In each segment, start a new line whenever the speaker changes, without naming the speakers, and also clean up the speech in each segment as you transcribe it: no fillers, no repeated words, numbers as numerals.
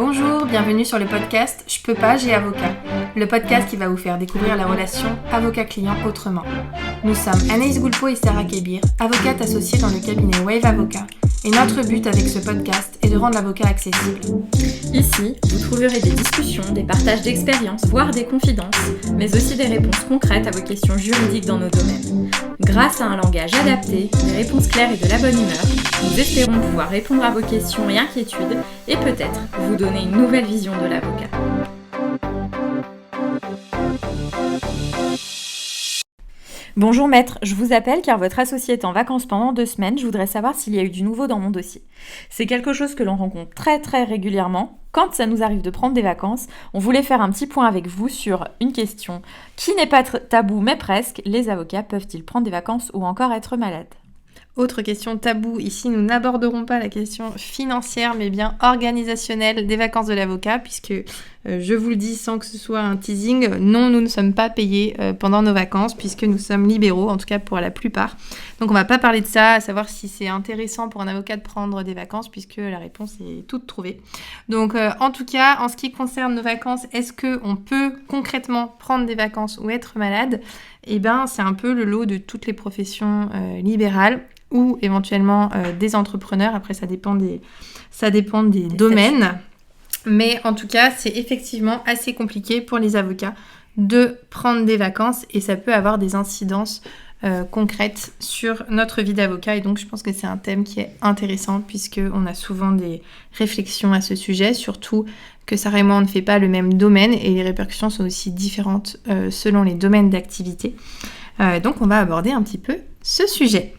Bonjour, bienvenue sur le podcast Je peux pas, j'ai avocat. Le podcast qui va vous faire découvrir la relation avocat-client autrement. Nous sommes Anaïs Goulpeau et Sarah Kébir, avocates associées dans le cabinet Wave Avocat. Et notre but avec ce podcast est de rendre l'avocat accessible.
Ici, vous trouverez des discussions, des partages d'expériences, voire des confidences, mais aussi des réponses concrètes à vos questions juridiques dans nos domaines. Grâce à un langage adapté, des réponses claires et de la bonne humeur, nous espérons pouvoir répondre à vos questions et inquiétudes et peut-être vous donner une nouvelle vision de l'avocat. Bonjour maître, je vous appelle car votre associé est en vacances pendant 2 semaines. Je voudrais savoir s'il y a eu du nouveau dans mon dossier. C'est quelque chose que l'on rencontre très régulièrement. Quand ça nous arrive de prendre des vacances, on voulait faire un petit point avec vous sur une question qui n'est pas tabou mais presque. Les avocats peuvent-ils prendre des vacances ou encore être malades ?
Autre question tabou, ici nous n'aborderons pas la question financière mais bien organisationnelle des vacances de l'avocat puisque je vous le dis sans que ce soit un teasing, non nous ne sommes pas payés pendant nos vacances puisque nous sommes libéraux, en tout cas pour la plupart. Donc on va pas parler de ça, à savoir si c'est intéressant pour un avocat de prendre des vacances puisque la réponse est toute trouvée. Donc en tout cas, en ce qui concerne nos vacances, est-ce qu'on peut concrètement prendre des vacances ou être malade ? Eh bien c'est un peu le lot de toutes les professions libérales ou éventuellement des entrepreneurs. Après, ça dépend des domaines. Mais en tout cas, c'est effectivement assez compliqué pour les avocats de prendre des vacances et ça peut avoir des incidences concrètes sur notre vie d'avocat. Et donc, je pense que c'est un thème qui est intéressant puisqu'on a souvent des réflexions à ce sujet, surtout que Sarah et moi, on ne fait pas le même domaine et les répercussions sont aussi différentes selon les domaines d'activité. Donc, on va aborder un petit peu ce sujet.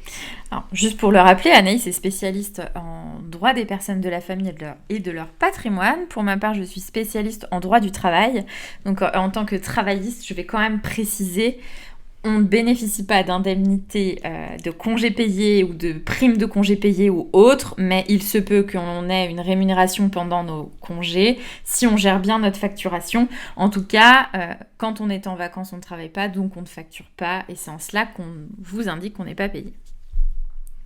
Alors, juste pour le rappeler, Anaïs est spécialiste en droit des personnes de la famille et de leur patrimoine. Pour ma part, je suis spécialiste en droit du travail. Donc, en tant que travailliste, je vais quand même préciser, on ne bénéficie pas d'indemnité de congés payés ou de primes de congés payés ou autres, mais il se peut qu'on ait une rémunération pendant nos congés si on gère bien notre facturation. En tout cas, quand on est en vacances, on ne travaille pas, donc on ne facture pas, et c'est en cela qu'on vous indique qu'on n'est pas payé.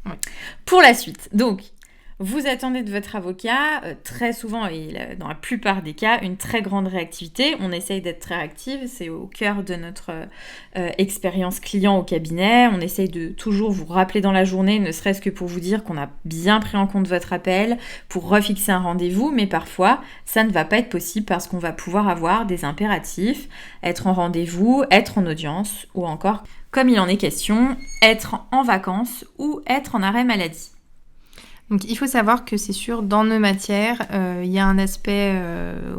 Ouais. Pour la suite, donc, vous attendez de votre avocat très souvent, et dans la plupart des cas, une très grande réactivité. On essaye d'être très réactive, c'est au cœur de notre expérience client au cabinet. On essaye de toujours vous rappeler dans la journée, ne serait-ce que pour vous dire qu'on a bien pris en compte votre appel, pour refixer un rendez-vous, mais parfois, ça ne va pas être possible parce qu'on va pouvoir avoir des impératifs, être en rendez-vous, être en audience, ou encore, comme il en est question, être en vacances ou être en arrêt maladie.
Donc il faut savoir que c'est sûr, dans nos matières, il y a un aspect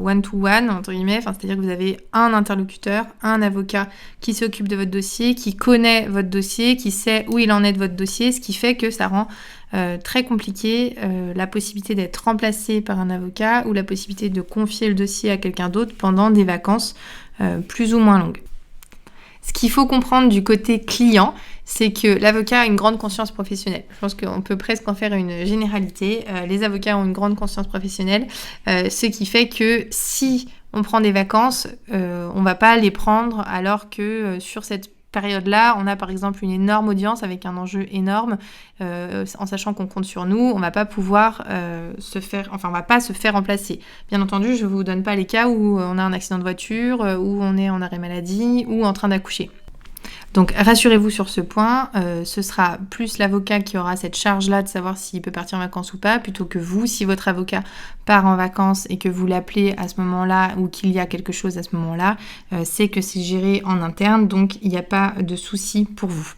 one-to-one, entre guillemets, c'est-à-dire que vous avez un interlocuteur, un avocat qui s'occupe de votre dossier, qui connaît votre dossier, qui sait où il en est de votre dossier, ce qui fait que ça rend très compliqué la possibilité d'être remplacé par un avocat ou la possibilité de confier le dossier à quelqu'un d'autre pendant des vacances plus ou moins longues. Ce qu'il faut comprendre du côté client, c'est que l'avocat a une grande conscience professionnelle. Je pense qu'on peut presque en faire une généralité. Les avocats ont une grande conscience professionnelle, ce qui fait que si on prend des vacances, on ne va pas les prendre alors que sur cette période-là, on a par exemple une énorme audience avec un enjeu énorme, en sachant qu'on compte sur nous, on va pas pouvoir on va pas se faire remplacer. Bien entendu, je vous donne pas les cas où on a un accident de voiture, où on est en arrêt maladie ou en train d'accoucher. Donc rassurez-vous sur ce point, ce sera plus l'avocat qui aura cette charge-là de savoir s'il peut partir en vacances ou pas, plutôt que vous, si votre avocat part en vacances et que vous l'appelez à ce moment-là ou qu'il y a quelque chose à ce moment-là, c'est que c'est géré en interne, donc il n'y a pas de souci pour vous.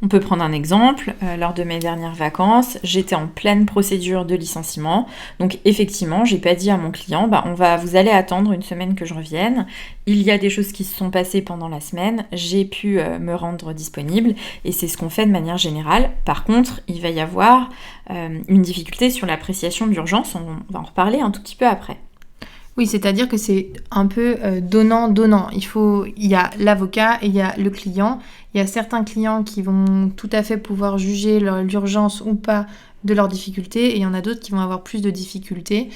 On peut prendre un exemple. Lors de mes dernières vacances, j'étais en pleine procédure de licenciement. Donc effectivement, j'ai pas dit à mon client, vous allez attendre une semaine que je revienne. Il y a des choses qui se sont passées pendant la semaine. J'ai pu me rendre disponible et c'est ce qu'on fait de manière générale. Par contre, il va y avoir une difficulté sur l'appréciation d'urgence. On va en reparler un tout petit peu après.
Oui, c'est-à-dire que c'est un peu donnant-donnant. Il y a l'avocat et il y a le client. Il y a certains clients qui vont tout à fait pouvoir juger l'urgence ou pas de leurs difficultés, et il y en a d'autres qui vont avoir plus de difficultés.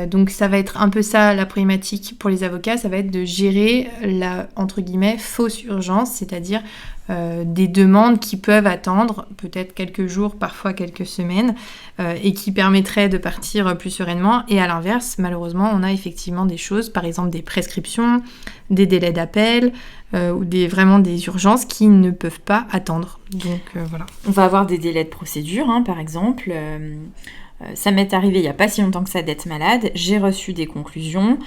Donc ça va être un peu ça la problématique pour les avocats, ça va être de gérer la, entre guillemets, fausse urgence, c'est-à-dire des demandes qui peuvent attendre peut-être quelques jours, parfois quelques semaines, et qui permettraient de partir plus sereinement. Et à l'inverse, malheureusement, on a effectivement des choses, par exemple des prescriptions, des délais d'appel, ou vraiment des urgences qui ne peuvent pas attendre. Donc voilà.
On va avoir des délais de procédure, par exemple. Ça m'est arrivé il n'y a pas si longtemps que ça d'être malade. J'ai reçu des conclusions.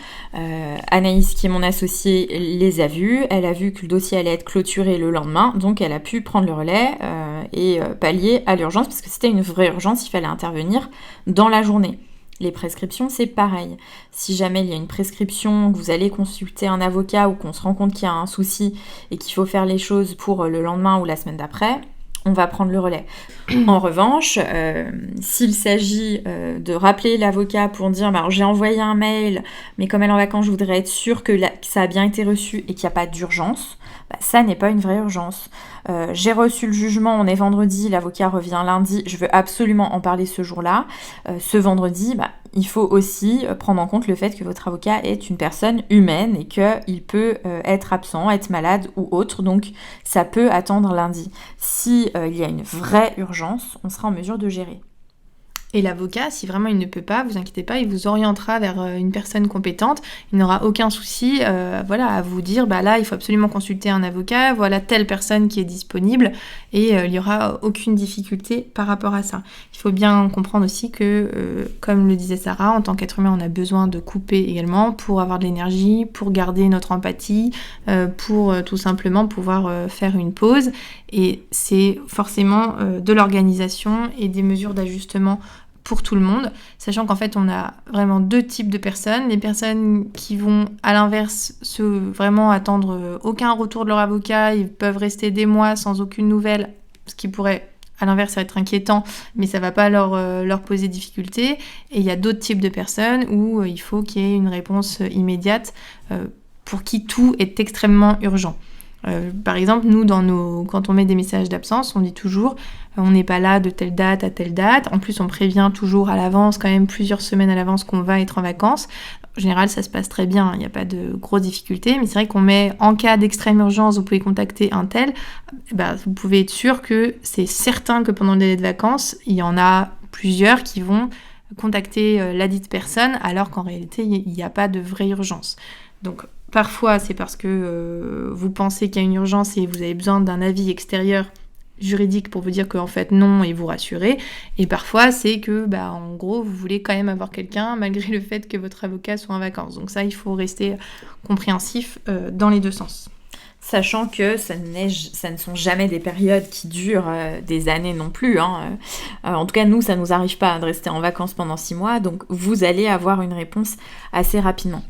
Anaïs, qui est mon associée, les a vues. Elle a vu que le dossier allait être clôturé le lendemain. Donc elle a pu prendre le relais et pallier à l'urgence, parce que c'était une vraie urgence, il fallait intervenir dans la journée. Les prescriptions, c'est pareil. Si jamais il y a une prescription, que vous allez consulter un avocat ou qu'on se rend compte qu'il y a un souci et qu'il faut faire les choses pour le lendemain ou la semaine d'après, on va prendre le relais. En revanche, s'il s'agit de rappeler l'avocat pour dire alors, j'ai envoyé un mail, mais comme elle est en vacances, je voudrais être sûre que ça a bien été reçu et qu'il n'y a pas d'urgence, ça n'est pas une vraie urgence. J'ai reçu le jugement, on est vendredi, l'avocat revient lundi, je veux absolument en parler ce jour-là. Ce vendredi, il faut aussi prendre en compte le fait que votre avocat est une personne humaine et qu'il peut être absent, être malade ou autre, donc ça peut attendre lundi. Si il y a une vraie urgence, on sera en mesure de gérer.
Et l'avocat, si vraiment il ne peut pas, vous inquiétez pas, il vous orientera vers une personne compétente. Il n'aura aucun souci à vous dire, là, il faut absolument consulter un avocat, voilà telle personne qui est disponible, et il n'y aura aucune difficulté par rapport à ça. Il faut bien comprendre aussi que, comme le disait Sarah, en tant qu'être humain, on a besoin de couper également pour avoir de l'énergie, pour garder notre empathie, pour tout simplement pouvoir faire une pause. Et c'est forcément de l'organisation et des mesures d'ajustement pour tout le monde, sachant qu'en fait on a vraiment deux types de personnes, les personnes qui vont à l'inverse vraiment attendre aucun retour de leur avocat, ils peuvent rester des mois sans aucune nouvelle, ce qui pourrait à l'inverse être inquiétant, mais ça va pas leur poser difficulté. Et il y a d'autres types de personnes où il faut qu'il y ait une réponse immédiate pour qui tout est extrêmement urgent. Par exemple, nous, quand on met des messages d'absence, on dit toujours on n'est pas là de telle date à telle date. En plus, on prévient toujours à l'avance, quand même plusieurs semaines à l'avance, qu'on va être en vacances. En général, ça se passe très bien, il n'y a pas de grosses difficultés, mais c'est vrai qu'on met en cas d'extrême urgence, vous pouvez contacter un tel. Vous pouvez être sûr que c'est certain que pendant le délai de vacances, il y en a plusieurs qui vont contacter la dite personne, alors qu'en réalité, il n'y a pas de vraie urgence. Donc, parfois, c'est parce que vous pensez qu'il y a une urgence et vous avez besoin d'un avis extérieur juridique pour vous dire qu'en fait non et vous rassurer. Et parfois, c'est que, en gros, vous voulez quand même avoir quelqu'un malgré le fait que votre avocat soit en vacances. Donc ça, il faut rester compréhensif dans les deux sens.
Sachant que ça ne sont jamais des périodes qui durent des années non plus. En tout cas, nous, ça ne nous arrive pas de rester en vacances pendant 6 mois. Donc, vous allez avoir une réponse assez rapidement.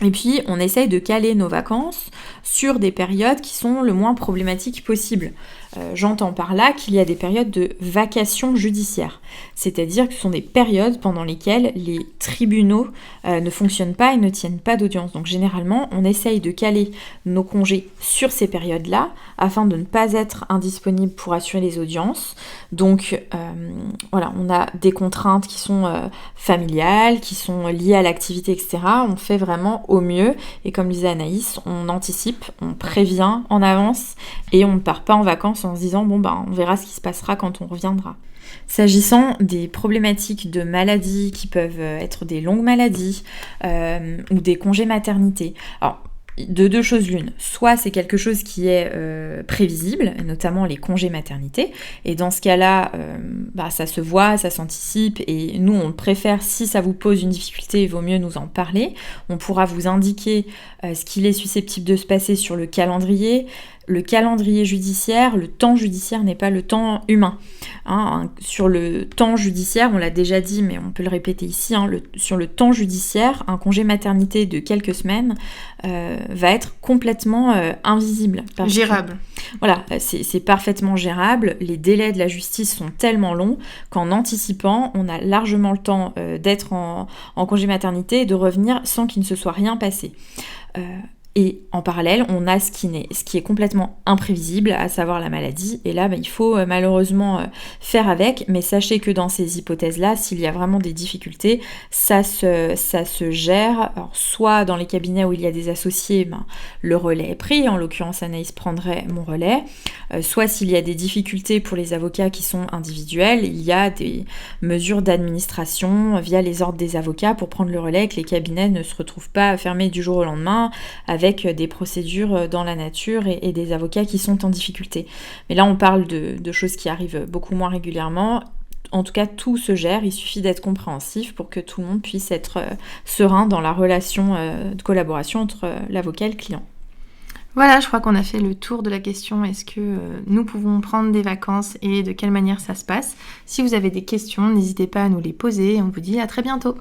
Et puis, on essaye de caler nos vacances sur des périodes qui sont le moins problématiques possible. J'entends par là qu'il y a des périodes de vacations judiciaires. C'est-à-dire que ce sont des périodes pendant lesquelles les tribunaux ne fonctionnent pas et ne tiennent pas d'audience. Donc généralement, on essaye de caler nos congés sur ces périodes-là afin de ne pas être indisponible pour assurer les audiences. Donc on a des contraintes qui sont familiales, qui sont liées à l'activité, etc. On fait vraiment au mieux. Et comme disait Anaïs, on anticipe, on prévient en avance et on ne part pas en vacances en se disant on verra ce qui se passera quand on reviendra. S'agissant des problématiques de maladies qui peuvent être des longues maladies ou des congés maternité, alors de deux choses l'une, soit c'est quelque chose qui est prévisible, notamment les congés maternité, et dans ce cas-là, ça se voit, ça s'anticipe, et nous on préfère, si ça vous pose une difficulté, il vaut mieux nous en parler. On pourra vous indiquer ce qu'il est susceptible de se passer sur le calendrier. Le calendrier judiciaire, le temps judiciaire n'est pas le temps humain. Sur le temps judiciaire, on l'a déjà dit, mais on peut le répéter ici, sur le temps judiciaire, un congé maternité de quelques semaines va être complètement invisible.
Gérable.
Voilà, c'est parfaitement gérable. Les délais de la justice sont tellement longs qu'en anticipant, on a largement le temps d'être en congé maternité et de revenir sans qu'il ne se soit rien passé. Et en parallèle, on a ce qui est complètement imprévisible, à savoir la maladie. Et là, il faut malheureusement faire avec. Mais sachez que dans ces hypothèses-là, s'il y a vraiment des difficultés, ça se gère. Alors, soit dans les cabinets où il y a des associés, le relais est pris. En l'occurrence, Anaïs prendrait mon relais. Soit s'il y a des difficultés pour les avocats qui sont individuels, il y a des mesures d'administration via les ordres des avocats pour prendre le relais, que les cabinets ne se retrouvent pas fermés du jour au lendemain avec des procédures dans la nature et des avocats qui sont en difficulté. Mais là, on parle de choses qui arrivent beaucoup moins régulièrement. En tout cas, tout se gère, il suffit d'être compréhensif pour que tout le monde puisse être serein dans la relation de collaboration entre l'avocat et le client.
Voilà, je crois qu'on a fait le tour de la question est-ce que nous pouvons prendre des vacances et de quelle manière ça se passe. Si vous avez des questions, n'hésitez pas à nous les poser et on vous dit à très bientôt.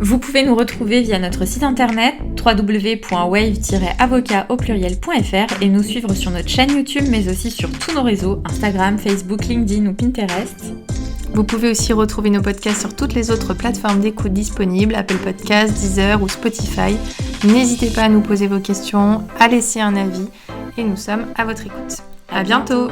Vous pouvez nous retrouver via notre site internet www.wave-avocat.fr et nous suivre sur notre chaîne YouTube mais aussi sur tous nos réseaux Instagram, Facebook, LinkedIn ou Pinterest.
Vous pouvez aussi retrouver nos podcasts sur toutes les autres plateformes d'écoute disponibles, Apple Podcasts, Deezer ou Spotify. N'hésitez pas à nous poser vos questions, à laisser un avis et nous sommes à votre écoute. À bientôt.